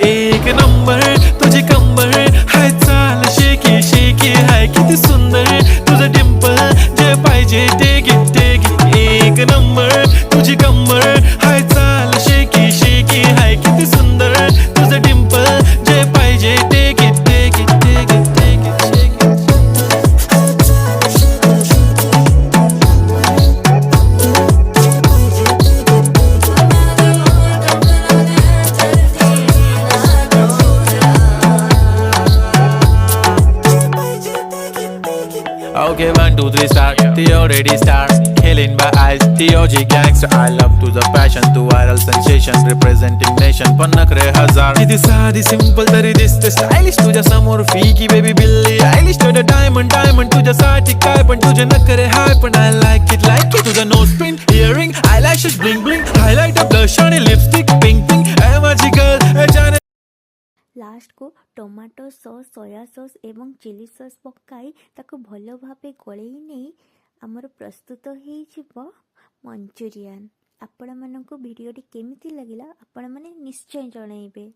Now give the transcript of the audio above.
एक नंबर तुझी कंबर हाय चाल शेकी शेकी हाय किती सुंदर तुझं डिंपल जे पाहिजे ते घे एक नंबर तुझी कंबर हाय चाल शेकी शेकी हाय किती सुंदर तुझं डिंपल जे पाहिजे ते घे Okay, 1, 2, 3, start. The already start. Killing by eyes. The OG gangster. I love to the passion, to viral sensation, representing nation. पण नखरे हजार. किती साधी simple तरी दिसते stylish. तुझ्या समोर फीकी baby बिल्ली आयलिश. तुझं diamond diamond तुझ्यासाठी काय पण तुझे नखरे हाय पण I like it तुझं nose pin, earring, eyelashes bling bling, highlighter, blush आणि lipstick pink pink. ए माझी girl जाने लास्ट को टमाटो सॉस सोया सॉस एवं चिली सॉस पकाई ताको भल भावे गोलई नहीं आमर प्रस्तुत हो मंचूरियन। आपण मानक भिडियोटी केमिति लगिला आपण माने निश्चय जनइबे।